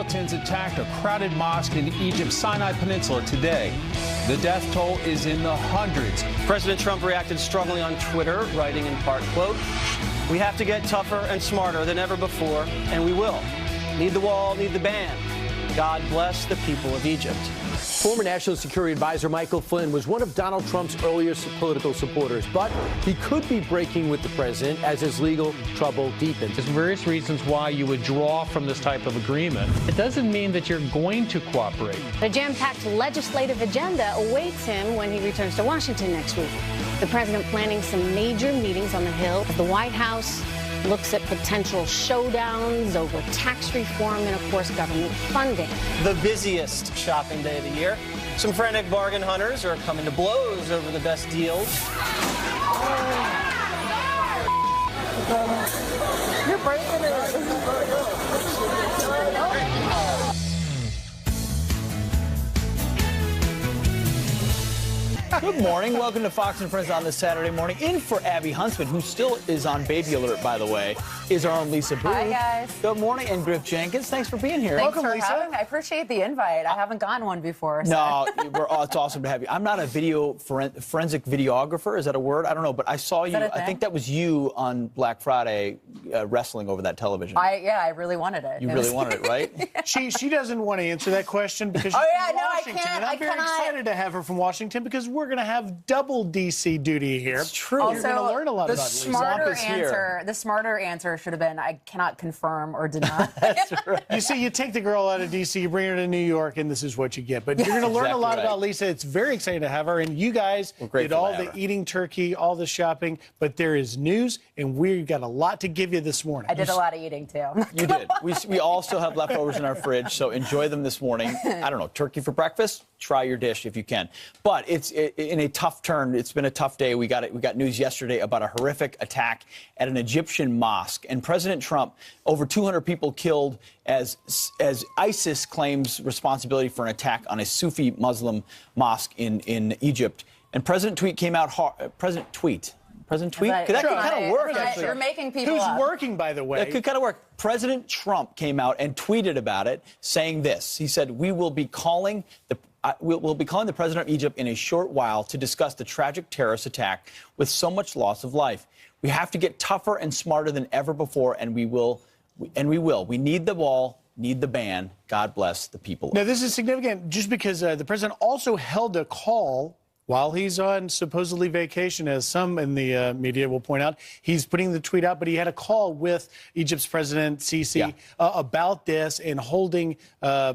militants attacked a crowded mosque in Egypt's Sinai Peninsula today. The death toll is in the hundreds. President Trump reacted strongly on Twitter, writing in part, quote, "We have to get tougher and smarter than ever before, and we will. Need the wall, need the ban. God bless the people of Egypt." Former National Security Advisor Michael Flynn was one of Donald Trump's earliest political supporters, but he could be breaking with the president as his legal trouble deepens. There's various reasons why you would draw from this type of agreement. It doesn't mean that you're going to cooperate. A jam-packed legislative agenda awaits him when he returns to Washington next week. The president planning some major meetings on the Hill. The White House looks at potential showdowns over tax reform and, of course, government funding. The busiest shopping day of the year. Some frantic bargain hunters are coming to blows over the best deals. You're breaking it. Good morning. Welcome to Fox and Friends on this Saturday morning. In for Abby Huntsman, who still is on baby alert, by the way, is our own Lisa Bure. Hi, guys. Good morning. And Griff Jenkins, thanks for being here. Thanks Welcome, for Lisa. having. I appreciate the invite. I haven't gotten one before. So. No, it's awesome to have you. I'm not a forensic videographer. Is that a word? I don't know, but I saw you. I think that was you on Black Friday wrestling over that television. I really wanted it. You really wanted it, right? She doesn't want to answer that question because she's from Washington. And I'm very excited to have her from Washington because we're going to have double D.C. duty here. It's true. Also, you're going to learn a lot about the smarter answer should have been, I cannot confirm or deny. That's right. You see, you take the girl out of D.C., you bring her to New York, and this is what you get. But you're going to learn a lot about Lisa. It's very exciting to have her. And you guys did all the eating turkey, all the shopping. But there is news, and we've got a lot to give you this morning. I did a lot of eating, too. You did. We all still have leftovers in our fridge, so enjoy them this morning. I don't know, turkey for breakfast? Try your dish if you can. But it's in a tough turn. It's been a tough day. We got news yesterday about a horrific attack at an Egyptian mosque. And President Trump, over 200 people killed as ISIS claims responsibility for an attack on a Sufi Muslim mosque in Egypt. And President Tweet came out hard. President Tweet? That could kind of work, actually. You're making people Who's working, by the way. That could kind of work. President Trump came out and tweeted about it, saying this. He said, we'll be calling the president of Egypt in a short while to discuss the tragic terrorist attack with so much loss of life. We have to get tougher and smarter than ever before, and we will. We need the wall, need the ban. God bless the people. Now, this is significant just because the president also held a call while he's on supposedly vacation, as some in the media will point out. He's putting the tweet out, but he had a call with Egypt's President Sisi about this and holding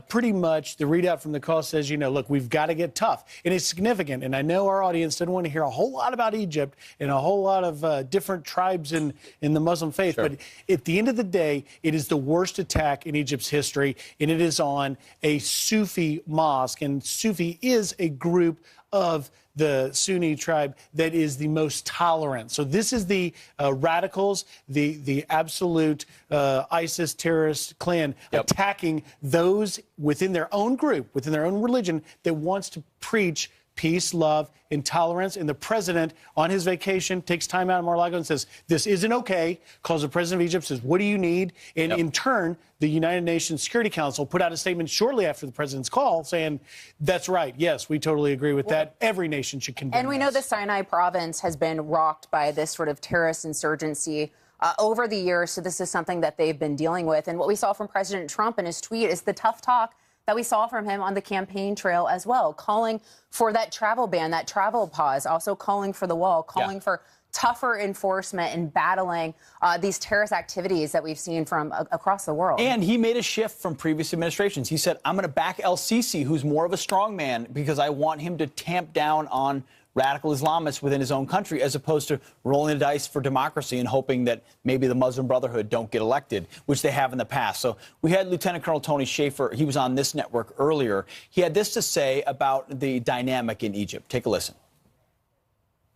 pretty much the readout from the call says, look, we've got to get tough. And it's significant. And I know our audience doesn't want to hear a whole lot about Egypt and a whole lot of different tribes in the Muslim faith. Sure. But at the end of the day, it is the worst attack in Egypt's history, and it is on a Sufi mosque. And Sufi is a group of the Sunni tribe that is the most tolerant. So this is the radicals, the absolute ISIS terrorist clan attacking those within their own group, within their own religion that wants to preach peace, love, and tolerance. And the president, on his vacation, takes time out of Mar-a-Lago and says, this isn't okay, calls the president of Egypt, says, what do you need? And in turn, the United Nations Security Council put out a statement shortly after the president's call saying, that's right, yes, we totally agree with that. Every nation should condemn And we know the Sinai province has been rocked by this sort of terrorist insurgency over the years, so this is something that they've been dealing with. And what we saw from President Trump in his tweet is the tough talk that we saw from him on the campaign trail as well, calling for that travel ban, that travel pause, also calling for the wall, calling for tougher enforcement and battling these terrorist activities that we've seen from across the world. And he made a shift from previous administrations. He said, I'm going to back El-Sisi, who's more of a strongman, because I want him to tamp down on radical Islamists within his own country, as opposed to rolling the dice for democracy and hoping that maybe the Muslim Brotherhood don't get elected, which they have in the past. So we had Lieutenant Colonel Tony Shaffer. He was on this network earlier. He had this to say about the dynamic in Egypt. Take a listen.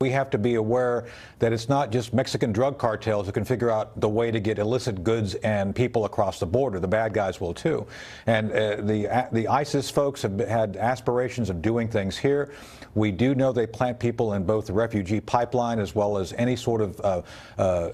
We have to be aware that it's not just Mexican drug cartels who can figure out the way to get illicit goods and people across the border. The bad guys will too. And the ISIS folks have had aspirations of doing things here. We do know they plant people in both the refugee pipeline as well as any sort of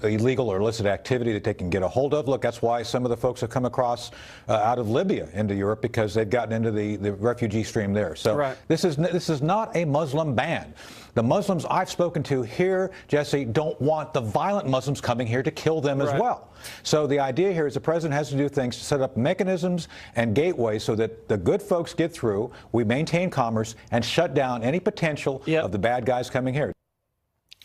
illegal or illicit activity that they can get a hold of. Look, that's why some of the folks have come across out of Libya into Europe, because they've gotten into the refugee stream there. So this is not a Muslim ban. The Muslims I've spoken to here, Jesse, don't want the violent Muslims coming here to kill them as well. So the idea here is the president has to do things to set up mechanisms and gateways so that the good folks get through, we maintain commerce, and shut down any potential of the bad guys coming here.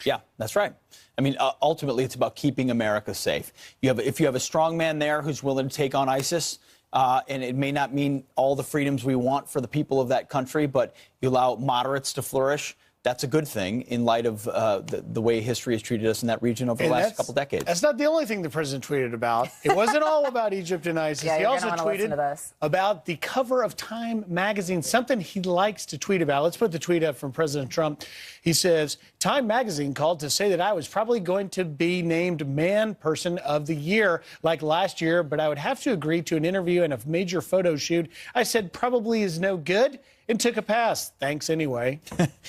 Yeah, that's right. I mean, ultimately, it's about keeping America safe. If you have a strong man there who's willing to take on ISIS, and it may not mean all the freedoms we want for the people of that country, but you allow moderates to flourish, that's a good thing in light of the way history has treated us in that region over the last couple decades. That's not the only thing the president tweeted about. It wasn't all about Egypt and ISIS. Yeah, he also tweeted about the cover of Time magazine, something he likes to tweet about. Let's put the tweet up from President Trump. He says, Time magazine called to say that I was probably going to be named Man Person of the Year like last year, but I would have to agree to an interview and a major photo shoot. I said probably is no good and took a pass. Thanks anyway.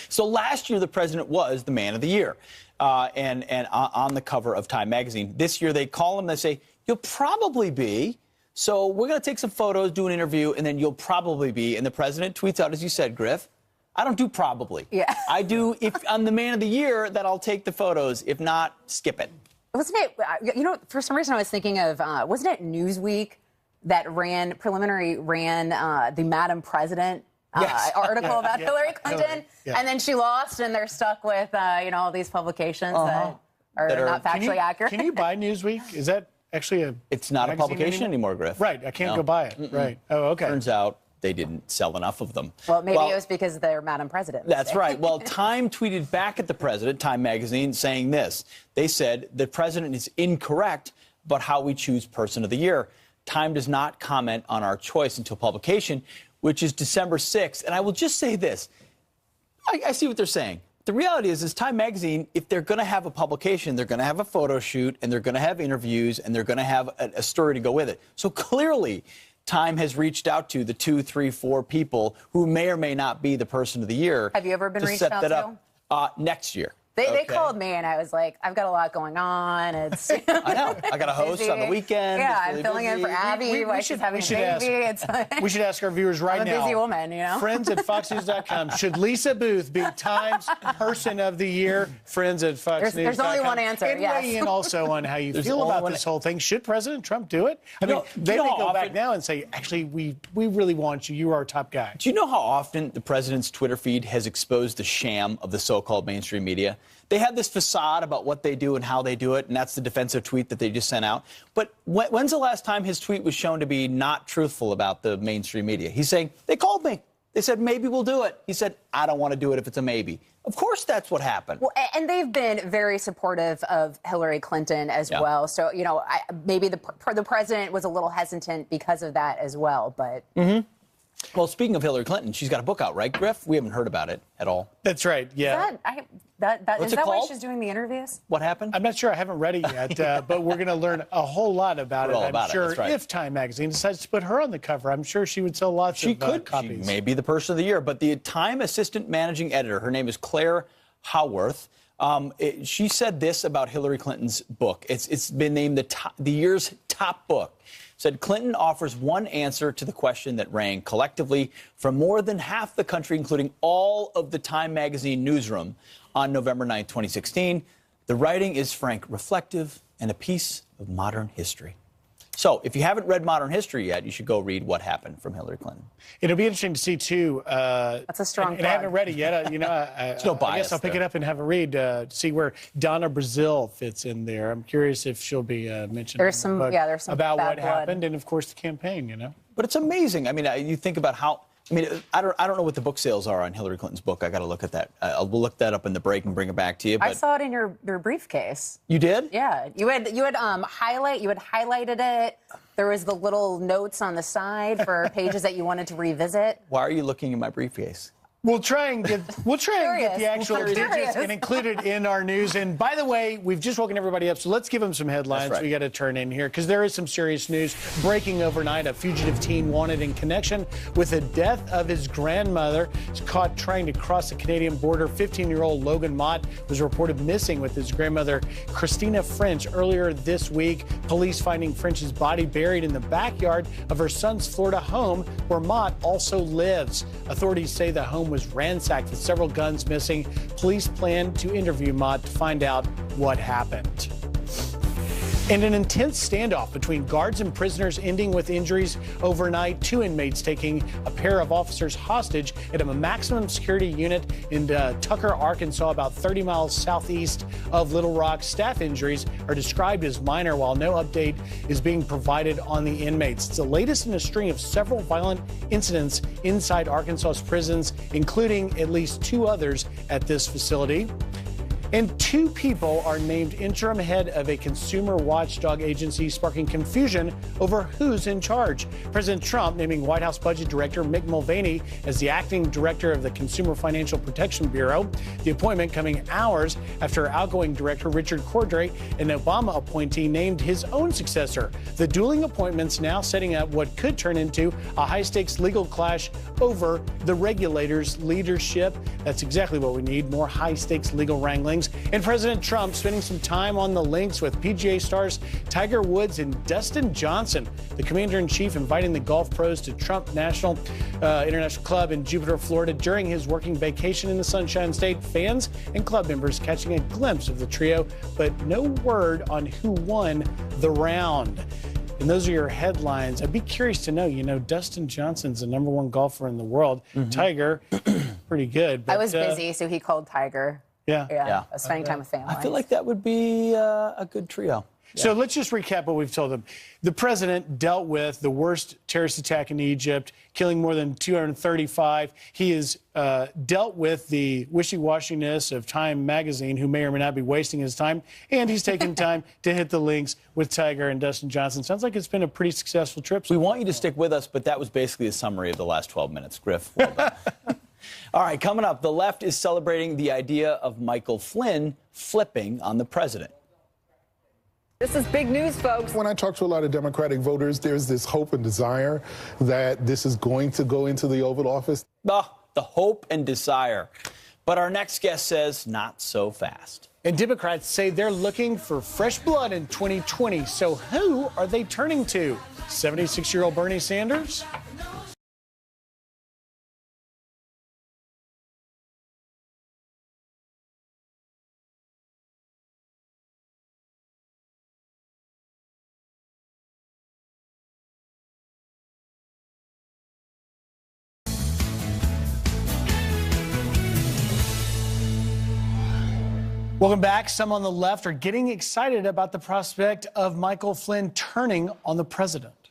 So last year, the president was the Man of the Year and on the cover of Time magazine. This year, they call him, they say, you'll probably be. So we're going to take some photos, do an interview, and then you'll probably be. And the president tweets out, as you said, Griff, I don't do probably. Yeah. I do, if I'm the Man of the Year, that I'll take the photos. If not, skip it. Wasn't it, you know, for some reason I was thinking of, wasn't it Newsweek that preliminary ran the Madam President article about Hillary Clinton, and then she lost, and they're stuck with, you know, all these publications that are not factually accurate. Can you buy Newsweek? Is that actually a It's not a publication anymore, Griff. Right, I can't go buy it. Right. Oh, okay. Turns out they didn't sell enough of them. Well, maybe it was because they're Madam President. That's right. Well, Time tweeted back at the president, Time magazine, saying this. They said the president is incorrect about how we choose Person of the Year. Time does not comment on our choice until publication, which is December 6th. And I will just say this. I see what they're saying. The reality is Time magazine, if they're going to have a publication, they're going to have a photo shoot, and they're going to have interviews, and they're going to have a story to go with it. So clearly, Time has reached out to the 2, 3, 4 people who may or may not be the Person of the Year. Have you ever been reached out to? Next year. They called me, and I was like, I've got a lot going on. It's I know. I got a host on the weekend. Yeah, really I'm filling in for Abby. She's having a baby. We should ask our viewers right now. I'm a busy woman, you know. Friends at FoxNews.com. Should Lisa Booth be Time's Person of the Year? Friends at FoxNews.com. There's only one answer, and weigh in also on how you feel about this whole thing. Should President Trump do it? I mean, they may go back now and say, actually, we really want you. You are our top guy. Do you know how often the president's Twitter feed has exposed the sham of the so-called mainstream media? They have this facade about what they do and how they do it, and that's the defensive tweet that they just sent out. But when's the last time his tweet was shown to be not truthful about the mainstream media? He's saying, they called me. They said, maybe we'll do it. He said, I don't want to do it if it's a maybe. Of course that's what happened. Well, and they've been very supportive of Hillary Clinton as well. So, you know, maybe the president was a little hesitant because of that as well. But Well, speaking of Hillary Clinton, she's got a book out, right, Griff? We haven't heard about it at all. That's right, yeah. Is that why she's doing the interviews? What happened? I'm not sure. I haven't read it yet, but we're going to learn a whole lot about it. I'm sure if Time magazine decides to put her on the cover, I'm sure she would sell lots of copies. She may be the Person of the Year, but the Time assistant managing editor, her name is Claire Howarth. She said this about Hillary Clinton's book. It's been named the year's top book. Said Clinton offers one answer to the question that rang collectively from more than half the country, including all of the Time magazine newsroom on November 9th, 2016. The writing is frank, reflective, and a piece of modern history. So if you haven't read Modern History yet, you should go read What Happened from Hillary Clinton. It'll be interesting to see, too. That's a strong and I haven't read it yet. You know, no bias I guess I'll pick it up and have a read to see where Donna Brazile fits in there. I'm curious if she'll be mentioned. There's some about bad what blood. happened and, of course, the campaign, you know. But it's amazing. I mean, you think about how... I mean, I don't know what the book sales are on Hillary Clinton's book. I got to look at that. We'll look that up in the break and bring it back to you. But I saw it in your briefcase. You did? Yeah. You had highlighted it. There was the little notes on the side for pages that you wanted to revisit. Why are you looking in my briefcase? We'll try and get the actual digits and include it in our news. And by the way, we've just woken everybody up, so let's give them some headlines. We got to turn in here because there is some serious news breaking overnight. A fugitive teen wanted in connection with the death of his grandmother is caught trying to cross the Canadian border. 15-year-old Logan Mott was reported missing with his grandmother Christina French earlier this week. Police finding French's body buried in the backyard of her son's Florida home, where Mott also lives. Authorities say the home was ransacked with several guns missing. Police plan to interview Mott to find out what happened. And an intense standoff between guards and prisoners ending with injuries overnight. 2 inmates taking a pair of officers hostage at a maximum security unit in Tucker, Arkansas, about 30 miles southeast of Little Rock. Staff injuries are described as minor, while no update is being provided on the inmates. It's the latest in a string of several violent incidents inside Arkansas's prisons, including at least 2 others at this facility. And 2 people are named interim head of a consumer watchdog agency, sparking confusion over who's in charge. President Trump naming White House Budget Director Mick Mulvaney as the acting director of the Consumer Financial Protection Bureau. The appointment coming hours after outgoing director Richard Cordray, an Obama appointee, named his own successor. The dueling appointments now setting up what could turn into a high-stakes legal clash over the regulator's leadership. That's exactly what we need, more high-stakes legal wranglings. And President Trump spending some time on the links with PGA stars Tiger Woods and Dustin Johnson. The commander-in-chief inviting the golf pros to Trump International Club in Jupiter, Florida during his working vacation in the Sunshine State. Fans and club members catching a glimpse of the trio, but no word on who won the round. And those are your headlines. I'd be curious to know, Dustin Johnson's the #1 golfer in the world. Tiger, pretty good. But, I was busy, so he called Tiger. Yeah. I was spending time with family. I feel like that would be a good trio. So let's just recap what we've told them. The president dealt with the worst terrorist attack in Egypt, killing more than 235. He has dealt with the wishy-washiness of Time magazine, who may or may not be wasting his time. And he's taken time to hit the links with Tiger and Dustin Johnson. Sounds like it's been a pretty successful trip. We want you to stick with us, but that was basically a summary of the last 12 minutes. Griff, well done. All right, coming up, the left is celebrating the idea of Michael Flynn flipping on the president. This is big news, folks. When I talk to a lot of Democratic voters, there's this hope and desire that this is going to go into the Oval Office. The hope and desire. But our next guest says not so fast. And Democrats say they're looking for fresh blood in 2020. So who are they turning to? 76-year-old Bernie Sanders? Welcome back. Some on the left are getting excited about the prospect of Michael Flynn turning on the president.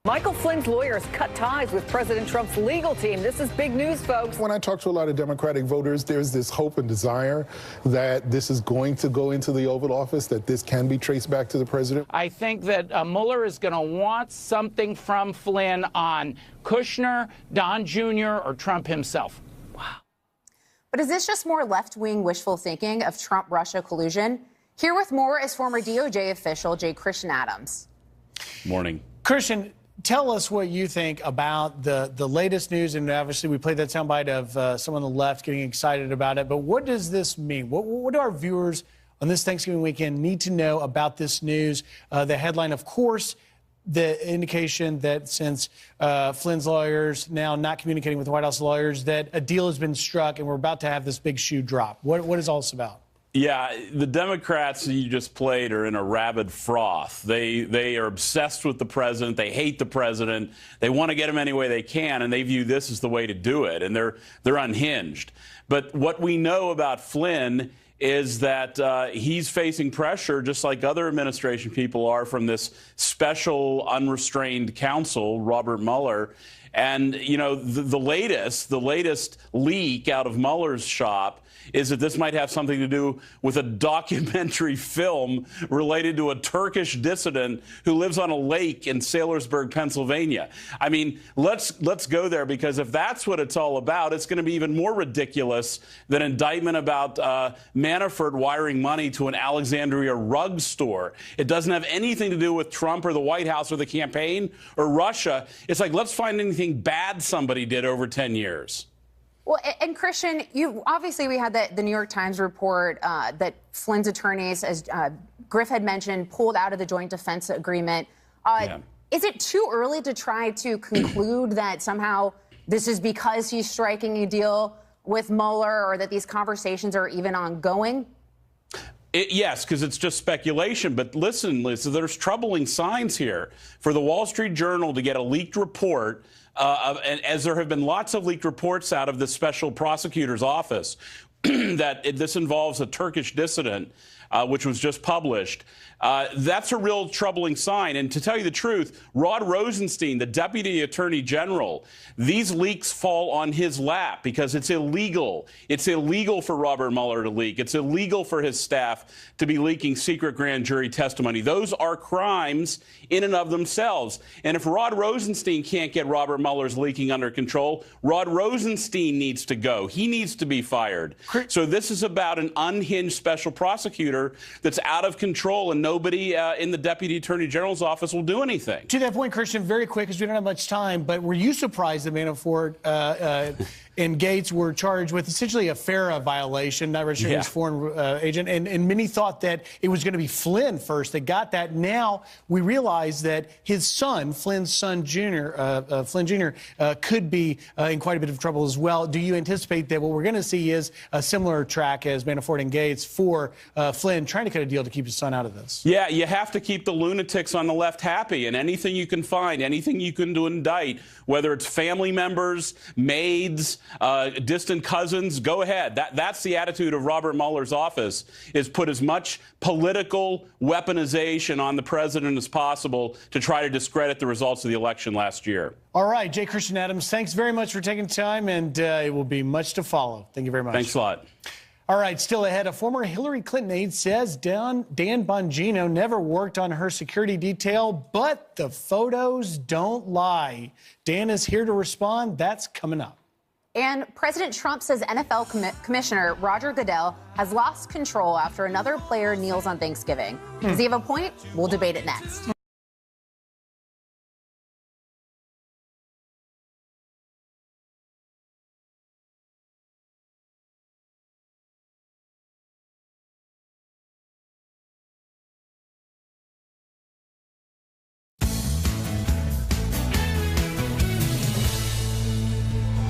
Michael Flynn's lawyers cut ties with President Trump's legal team. This is big news, folks. When I talk to a lot of Democratic voters, there's this hope and desire that this is going to go into the Oval Office, that this can be traced back to the president. I think that Mueller is going to want something from Flynn on Kushner, Don Jr., or Trump himself. But is this just more left-wing wishful thinking of Trump-Russia collusion? Here with more is former DOJ official J. Christian Adams. Morning. Christian, tell us what you think about the latest news. And obviously, we played that soundbite of someone on the left getting excited about it. But what does this mean? What do our viewers on this Thanksgiving weekend need to know about this news? The headline, of course, the indication that since Flynn's lawyers now not communicating with the White House lawyers, that a deal has been struck and we're about to have this big shoe drop. What is all this about? Yeah, the Democrats you just played are in a rabid froth. They are obsessed with the president. They hate the president. They want to get him any way they can, and they view this as the way to do it, and they're unhinged. But what we know about Flynn is that he's facing pressure, just like other administration people are, from this special unrestrained counsel, Robert Mueller. And, you know, the latest leak out of Mueller's shop is that this might have something to do with a documentary film related to a Turkish dissident who lives on a lake in Saylorsburg, Pennsylvania. I mean, let's go there, because if that's what it's all about, it's going to be even more ridiculous than indictment about Manafort wiring money to an Alexandria rug store. It doesn't have anything to do with Trump or the White House or the campaign or Russia. It's like, let's find anything bad somebody did over 10 years. Well, and Christian, obviously we had the New York Times report that Flynn's attorneys, as Griff had mentioned, pulled out of the joint defense agreement. Is it too early to try to conclude that somehow this is because he's striking a deal with Mueller, or that these conversations are even ongoing? Yes, because it's just speculation. But listen, there's troubling signs here. For the Wall Street Journal to get a leaked report, and as there have been lots of leaked reports out of the special prosecutor's office, that this involves a Turkish dissident, which was just published. That's a real troubling sign. And to tell you the truth, Rod Rosenstein, the Deputy Attorney General, these leaks fall on his lap because it's illegal. It's illegal for Robert Mueller to leak. It's illegal for his staff to be leaking secret grand jury testimony. Those are crimes in and of themselves. And if Rod Rosenstein can't get Robert Mueller's leaking under control, Rod Rosenstein needs to go. He needs to be fired. So this is about an unhinged special prosecutor that's out of control, and nobody in the Deputy Attorney General's office will do anything. To that point, Christian, very quick, because we don't have much time, but were you surprised that Manafort and Gates were charged with essentially a FARA violation, not registering as foreign agent, and many thought that it was going to be Flynn first that got that. Now we realize that his son, Flynn's son, Flynn Jr., could be in quite a bit of trouble as well. Do you anticipate that what we're going to see is a similar track as Manafort and Gates for Flynn trying to cut a deal to keep his son out of this? Yeah, you have to keep the lunatics on the left happy, and anything you can find, anything you can do indict, whether it's family members, maids, distant cousins, go ahead. That's the attitude of Robert Mueller's office, is put as much political weaponization on the president as possible to try to discredit the results of the election last year. All right, J. Christian Adams, thanks very much for taking time, and it will be much to follow. Thank you very much. Thanks a lot. All right, still ahead, a former Hillary Clinton aide says Dan Bongino never worked on her security detail, but the photos don't lie. Dan is here to respond. That's coming up. And President Trump says NFL Commissioner Roger Goodell has lost control after another player kneels on Thanksgiving. Does he have a point? We'll debate it next.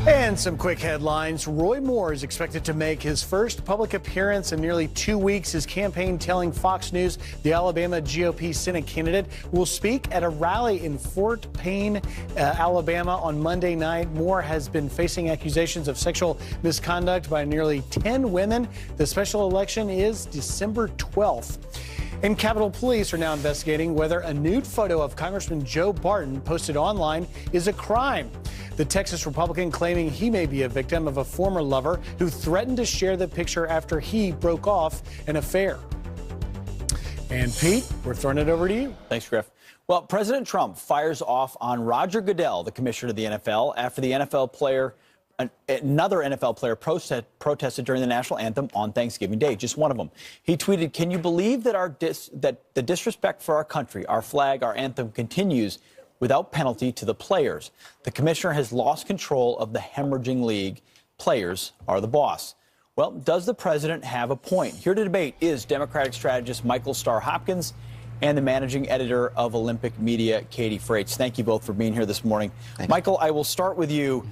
And some quick headlines. Roy Moore is expected to make his first public appearance in nearly 2 weeks. His campaign telling Fox News the Alabama GOP Senate candidate will speak at a rally in Fort Payne, Alabama on Monday night. Moore has been facing accusations of sexual misconduct by nearly 10 women. The special election is December 12th. And Capitol Police are now investigating whether a nude photo of Congressman Joe Barton posted online is a crime. The Texas Republican claiming he may be a victim of a former lover who threatened to share the picture after he broke off an affair. And Pete, we're throwing it over to you. Thanks, Griff. Well, President Trump fires off on Roger Goodell, the commissioner of the NFL, after the another NFL player protested during the national anthem on Thanksgiving Day, just one of them. He tweeted, "Can you believe that that the disrespect for our country, our flag, our anthem continues without penalty to the players? The commissioner has lost control of the hemorrhaging league. Players are the boss." Well, does the president have a point? Here to debate is Democratic strategist Michael Starr Hopkins and the managing editor of Olympic Media, Katie Freites. Thank you both for being here this morning. Michael, I will start with you.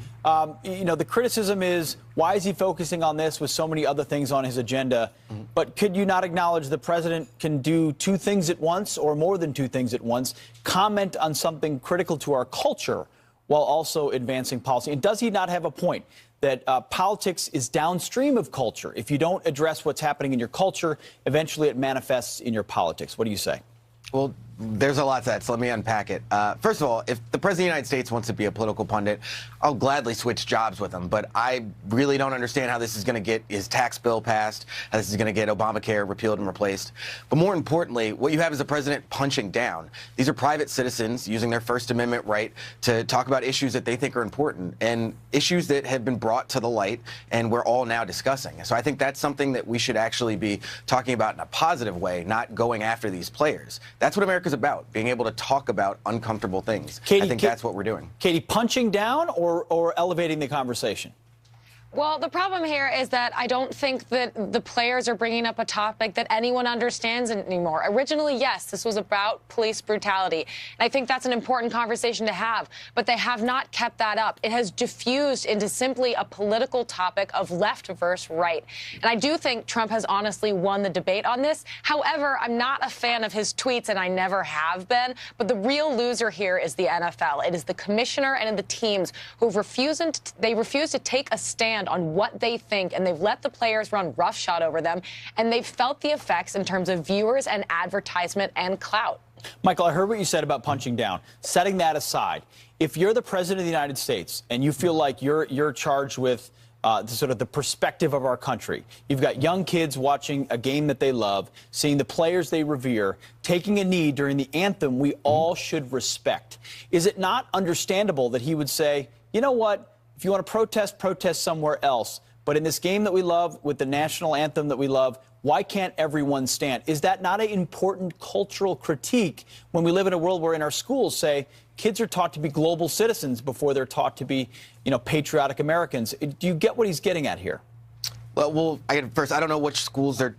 You know, the criticism is, why is he focusing on this with so many other things on his agenda? But could you not acknowledge the president can do two things at once, or more than two things at once, comment on something critical to our culture while also advancing policy? And does he not have a point that politics is downstream of culture? If you don't address what's happening in your culture, eventually it manifests in your politics. What do you say? Well, there's a lot to that, so let me unpack it. First of all, if the President of the United States wants to be a political pundit, I'll gladly switch jobs with him. But I really don't understand how this is going to get his tax bill passed, how this is going to get Obamacare repealed and replaced. But more importantly, what you have is a president punching down. These are private citizens using their First Amendment right to talk about issues that they think are important and issues that have been brought to the light and we're all now discussing. So I think that's something that we should actually be talking about in a positive way, not going after these players. That's what America's about, being able to talk about uncomfortable things. I think that's what we're doing. Katie, punching down or elevating the conversation? Well, the problem here is that I don't think that the players are bringing up a topic that anyone understands anymore. Originally, yes, this was about police brutality. And I think that's an important conversation to have. But they have not kept that up. It has diffused into simply a political topic of left versus right. And I do think Trump has honestly won the debate on this. However, I'm not a fan of his tweets, and I never have been. But the real loser here is the NFL. It is the commissioner and the teams who refuse to take a stand on what they think, and they've let the players run roughshod over them, and they've felt the effects in terms of viewers and advertisement and clout. Michael, I heard what you said about punching down. Setting that aside, if you're the president of the United States and you feel like you're charged with sort of the perspective of our country, you've got young kids watching a game that they love, seeing the players they revere, taking a knee during the anthem we all should respect. Is it not understandable that he would say, you know what? If you want to protest somewhere else. But in this game that we love, with the national anthem that we love, why can't everyone stand? Is that not an important cultural critique when we live in a world where in our schools say kids are taught to be global citizens before they're taught to be, patriotic Americans? Do you get what he's getting at here? Well, first, I don't know which schools they're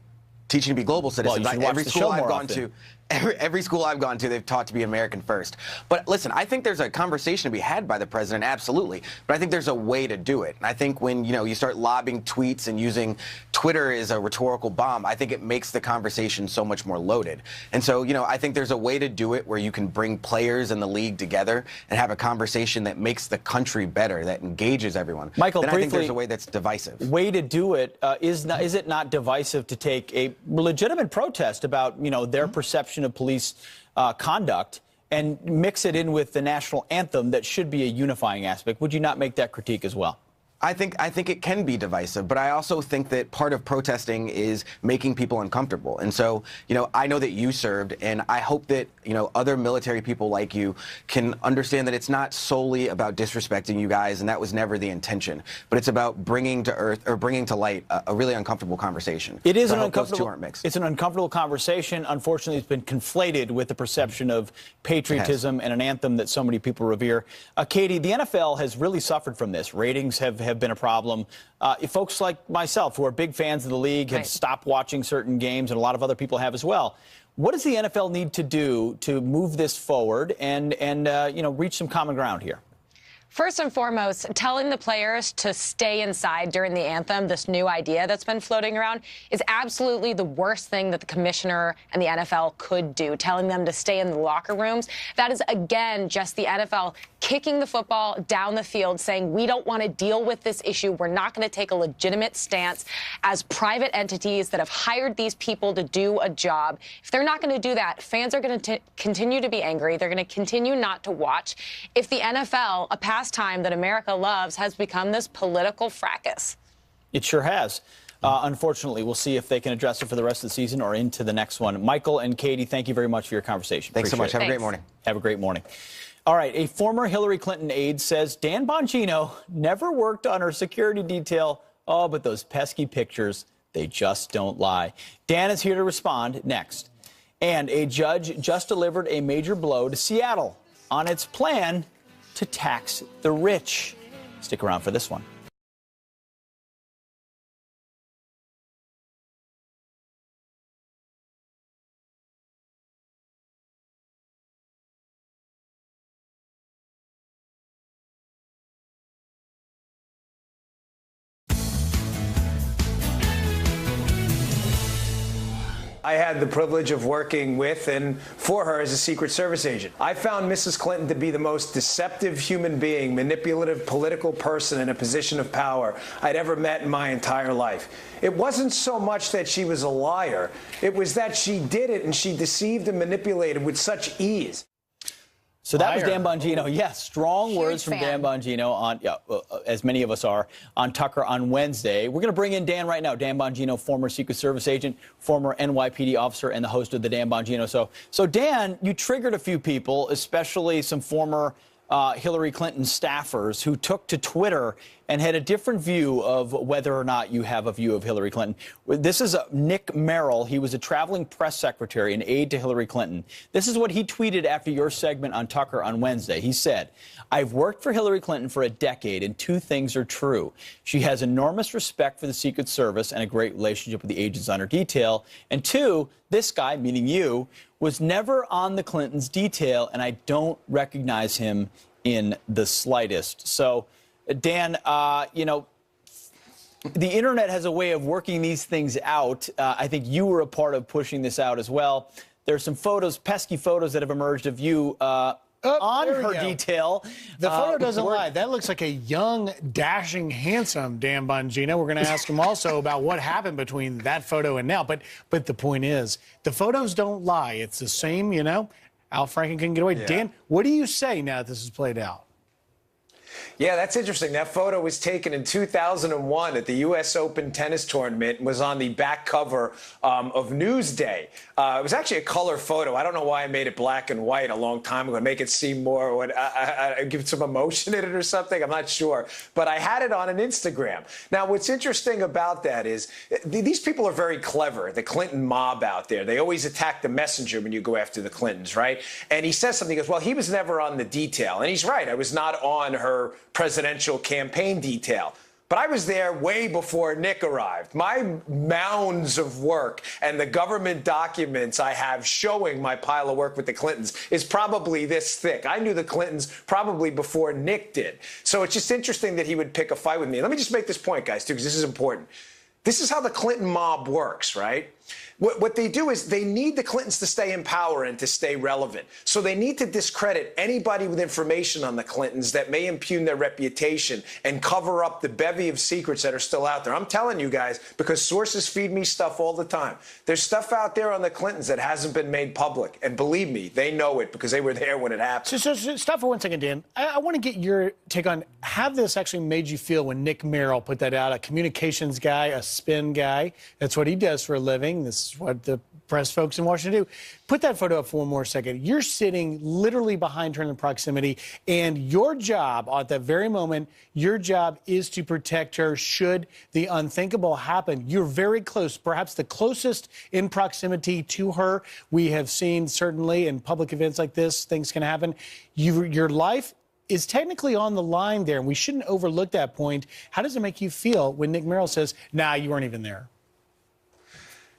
teaching to be global citizens. Well, every school I've gone to. Every school I've gone to, they've taught to be American first. But listen, I think there's a conversation to be had by the president, absolutely. But I think there's a way to do it. And I think when, you start lobbing tweets and using Twitter as a rhetorical bomb, I think it makes the conversation so much more loaded. And so, I think there's a way to do it where you can bring players in the league together and have a conversation that makes the country better, that engages everyone. Michael, then briefly, I think there's a way that's divisive. Way to do it. Is it not divisive to take a legitimate protest about, their perception of police conduct and mix it in with the national anthem that should be a unifying aspect? Would you not make that critique as well? I think it can be divisive, but I also think that part of protesting is making people uncomfortable. And so, I know that you served, and I hope that, other military people like you can understand that it's not solely about disrespecting you guys, and that was never the intention. But it's about bringing to light a really uncomfortable conversation. It is so an uncomfortable. Those two aren't mixed. It's an uncomfortable conversation. Unfortunately, it's been conflated with the perception of patriotism and an anthem that so many people revere. Katie, the NFL has really suffered from this. Ratings have been a problem. Folks like myself, who are big fans of the league, have stopped watching certain games, and a lot of other people have as well. What does the NFL need to do to move this forward and reach some common ground here? First and foremost, telling the players to stay inside during the anthem, this new idea that's been floating around, is absolutely the worst thing that the commissioner and the NFL could do, telling them to stay in the locker rooms. That is, again, just the NFL kicking the football down the field, saying we don't want to deal with this issue. We're not going to take a legitimate stance as private entities that have hired these people to do a job. If they're not going to do that, fans are going to continue to be angry. They're going to continue not to watch. If the NFL, a pastime that America loves, has become this political fracas. It sure has. Unfortunately, we'll see if they can address it for the rest of the season or into the next one. Michael and Katie, thank you very much for your conversation. Thanks so much. Have a great morning. Have a great morning. All right, a former Hillary Clinton aide says Dan Bongino never worked on her security detail. Oh, but those pesky pictures, they just don't lie. Dan is here to respond next. And a judge just delivered a major blow to Seattle on its plan to tax the rich. Stick around for this one. I had the privilege of working with and for her as a Secret Service agent. I found Mrs. Clinton to be the most deceptive human being, manipulative political person in a position of power I'd ever met in my entire life. It wasn't so much that she was a liar. It was that she did it and she deceived and manipulated with such ease. So that was Dan Bongino. Yes, strong words from Dan Bongino on, as many of us are, on Tucker on Wednesday. We're going to bring in Dan right now. Dan Bongino, former Secret Service agent, former NYPD officer, and the host of the Dan Bongino Show. So Dan, you triggered a few people, especially some former Hillary Clinton staffers who took to Twitter and had a different view of whether or not you have a view of Hillary Clinton. This is Nick Merrill. He was a traveling press secretary and aide to Hillary Clinton. This is what he tweeted after your segment on Tucker on Wednesday. He said, "I've worked for Hillary Clinton for a decade, and two things are true. She has enormous respect for the Secret Service and a great relationship with the agents on her detail. And two, this guy, meaning you, was never on the Clintons' detail, and I don't recognize him in the slightest." So, Dan, you know, the internet has a way of working these things out. I think you were a part of pushing this out as well. There's some photos, pesky photos that have emerged of you on her detail. The photo doesn't lie. That looks like a young, dashing, handsome Dan Bongino. We're going to ask him also about what happened between that photo and now. But the point is, the photos don't lie. It's the same, you know. Al Franken can get away. Yeah. Dan, what do you say now that this is played out? Yeah, that's interesting. That photo was taken in 2001 at the U.S. Open tennis tournament and was on the back cover of Newsday. It was actually a color photo. I don't know why I made it black and white a long time ago. Make it seem more, give some emotion in it or something. I'm not sure. But I had it on an Instagram. Now, what's interesting about that is these people are very clever. The Clinton mob out there, they always attack the messenger when you go after the Clintons, right? And he says something, he goes, well, he was never on the detail. And he's right. I was not on her presidential campaign detail. But I was there way before Nick arrived. My mounds of work and the government documents I have showing my pile of work with the Clintons is probably this thick. I knew the Clintons probably before Nick did. So it's just interesting that he would pick a fight with me. Let me just make this point, guys, too, because this is important. This is how the Clinton mob works, right? What they do is they need the Clintons to stay in power and to stay relevant. So they need to discredit anybody with information on the Clintons that may impugn their reputation and cover up the bevy of secrets that are still out there. I'm telling you guys, because sources feed me stuff all the time. There's stuff out there on the Clintons that hasn't been made public. And believe me, they know it because they were there when it happened. So stop for 1 second, Dan. I want to get your take on how this actually made you feel when Nick Merrill put that out, a communications guy, a spin guy. That's what he does for a living. This is what the press folks in Washington do. Put that photo up for 1 more second. You're sitting literally behind her in proximity, and your job at that very moment, your job is to protect her should the unthinkable happen. You're very close, perhaps the closest in proximity to her. We have seen, certainly, in public events like this, things can happen. Your life is technically on the line there, and we shouldn't overlook that point. How does it make you feel when Nick Merrill says, nah, you weren't even there?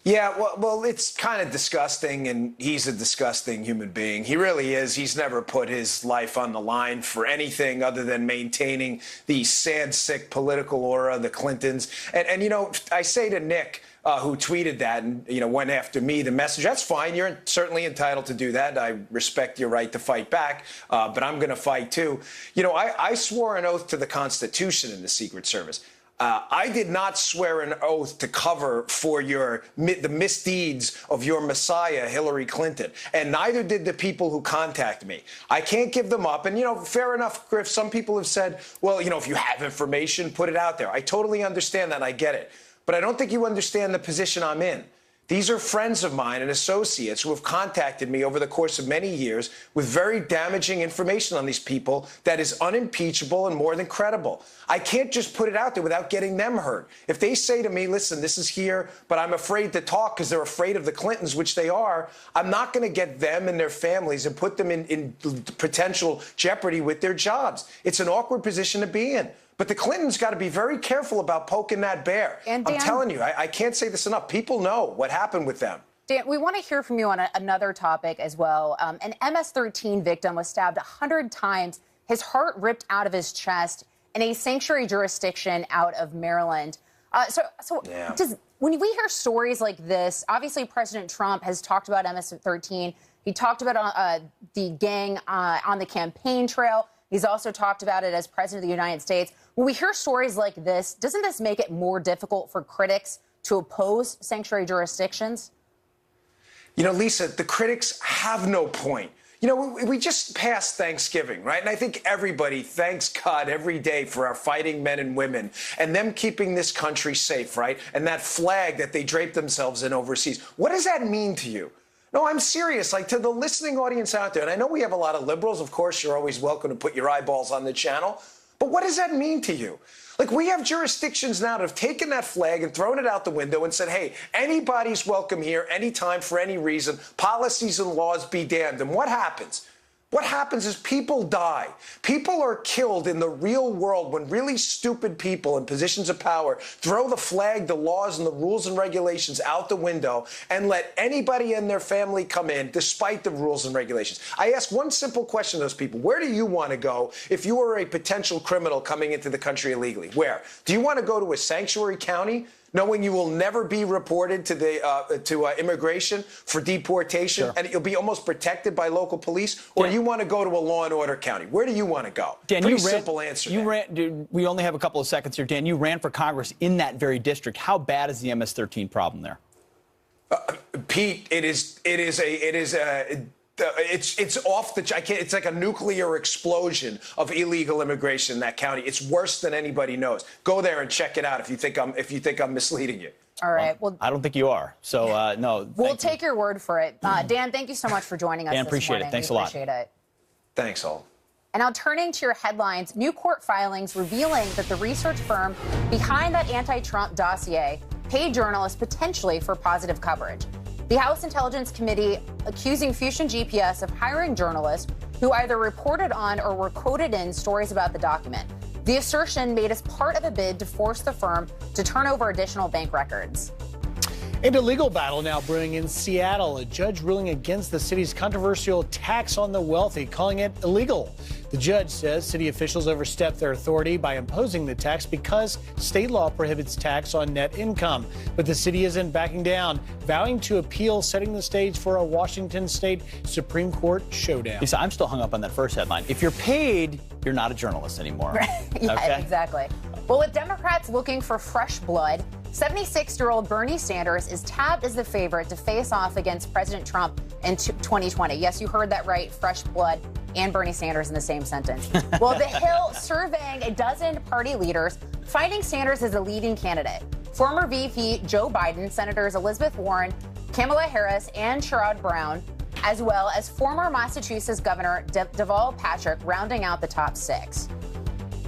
Yeah, well, it's kind of disgusting, and he's a disgusting human being. He really is. He's never put his life on the line for anything other than maintaining the sad, sick political aura of the Clintons. And you know, I say to Nick, who tweeted that and, you know, went after me, the message, that's fine. You're certainly entitled to do that. I respect your right to fight back, but I'm going to fight, too. You know, I swore an oath to the Constitution in the Secret Service. I did not swear an oath to cover for the misdeeds of your messiah, Hillary Clinton, and neither did the people who contact me. I can't give them up. And, you know, fair enough, Griff, some people have said, well, you know, if you have information, put it out there. I totally understand that. I get it. But I don't think you understand the position I'm in. These are friends of mine and associates who have contacted me over the course of many years with very damaging information on these people that is unimpeachable and more than credible. I can't just put it out there without getting them hurt. If they say to me, listen, this is here, but I'm afraid to talk because they're afraid of the Clintons, which they are, I'm not going to get them and their families and put them in potential jeopardy with their jobs. It's an awkward position to be in. But the Clintons got to be very careful about poking that bear. And Dan, I'm telling you, I can't say this enough. People know what happened with them. Dan, we want to hear from you on another topic as well. An MS-13 victim was stabbed 100 times, his heart ripped out of his chest in a sanctuary jurisdiction out of Maryland. So yeah. when we hear stories like this, obviously President Trump has talked about MS-13. He talked about the gang on the campaign trail. He's also talked about it as president of the United States. When we hear stories like this, doesn't this make it more difficult for critics to oppose sanctuary jurisdictions? You know, Lisa, the critics have no point. You know, we just passed Thanksgiving, right? And I think everybody thanks God every day for our fighting men and women and them keeping this country safe, right? And that flag that they drape themselves in overseas. What does that mean to you? No, I'm serious. Like, to the listening audience out there, and I know we have a lot of liberals. Of course, you're always welcome to put your eyeballs on the channel. But what does that mean to you? Like, we have jurisdictions now that have taken that flag and thrown it out the window and said, hey, anybody's welcome here, anytime, for any reason. Policies and laws be damned. And what happens? What happens is people die. People are killed in the real world when really stupid people in positions of power throw the flag, the laws, and the rules and regulations out the window and let anybody and their family come in despite the rules and regulations. I ask one simple question to those people. Where do you want to go if you were a potential criminal coming into the country illegally? Where? Do you want to go to a sanctuary county, knowing you will never be reported to the immigration for deportation, and you'll be almost protected by local police, or you want to go to a law and order county? Where do you want to go? Dan, Pretty simple answer. Dude, we only have a couple of seconds here. Dan, you ran for Congress in that very district. How bad is the MS-13 problem there? Pete, it's off the. It's like a nuclear explosion of illegal immigration in that county. It's worse than anybody knows. Go there and check it out if you think I'm misleading you. All right. Well, I don't think you are. So no. We'll take your word for it. Dan, thank you so much for joining us. Dan, appreciate it. Thanks a lot. Appreciate it. Thanks, all. And now turning to your headlines, new court filings revealing that the research firm behind that anti-Trump dossier paid journalists potentially for positive coverage. The House Intelligence Committee accusing Fusion GPS of hiring journalists who either reported on or were quoted in stories about the document. The assertion made as part of a bid to force the firm to turn over additional bank records. And a legal battle now brewing in Seattle. A judge ruling against the city's controversial tax on the wealthy, calling it illegal. The judge says city officials overstepped their authority by imposing the tax because state law prohibits tax on net income. But the city isn't backing down, vowing to appeal, setting the stage for a Washington state Supreme Court showdown. Lisa, I'm still hung up on that first headline. If you're paid, you're not a journalist anymore. Yeah, okay? Exactly. Well, with Democrats looking for fresh blood, 76-year-old Bernie Sanders is tabbed as the favorite to face off against President Trump in 2020. Yes, you heard that right, fresh blood and Bernie Sanders in the same sentence. Well, The Hill surveying a dozen party leaders, finding Sanders as a leading candidate. Former VP Joe Biden, Senators Elizabeth Warren, Kamala Harris, and Sherrod Brown, as well as former Massachusetts Governor Deval Patrick, rounding out the top six.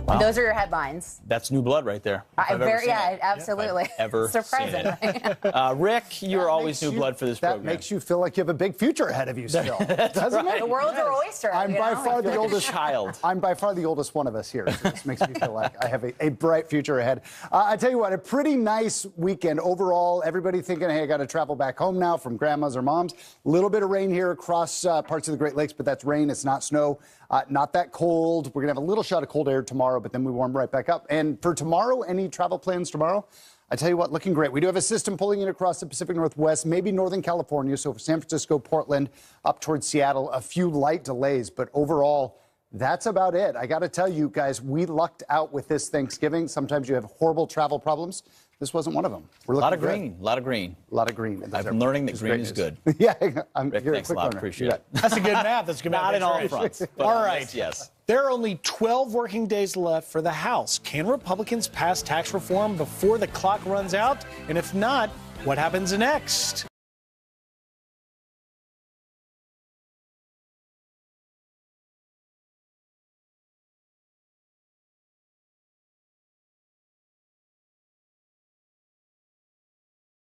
Wow. And those are your headlines. That's new blood right there. Absolutely. Ever surprising. Rick, you're always new blood for this program. That makes you feel like you have a big future ahead of you still, doesn't it? The world's your oyster. I'm by far the oldest child. I'm by far the oldest one of us here. So this makes me feel like I have a bright future ahead. I tell you what, a pretty nice weekend overall. Everybody thinking, hey, I got to travel back home now from grandma's or mom's. A little bit of rain here across parts of the Great Lakes, but that's rain. It's not snow. Not that cold. We're going to have a little shot of cold air tomorrow, but then we warm right back up. And for tomorrow, any travel plans tomorrow? I tell you what, looking great. We do have a system pulling in across the Pacific Northwest, maybe Northern California. So for San Francisco, Portland, up towards Seattle, a few light delays. But overall, that's about it. I got to tell you guys, we lucked out with this Thanksgiving. Sometimes you have horrible travel problems. This wasn't one of them. A lot of green. A lot of green. A lot of green. I'm learning that green is good. Yeah, I'm Rick, here. thanks a lot. Appreciate it. That's a good math. That's a good math. Not in all fronts. All right. Yes. There are only 12 working days left for the House. Can Republicans pass tax reform before the clock runs out? And if not, what happens next?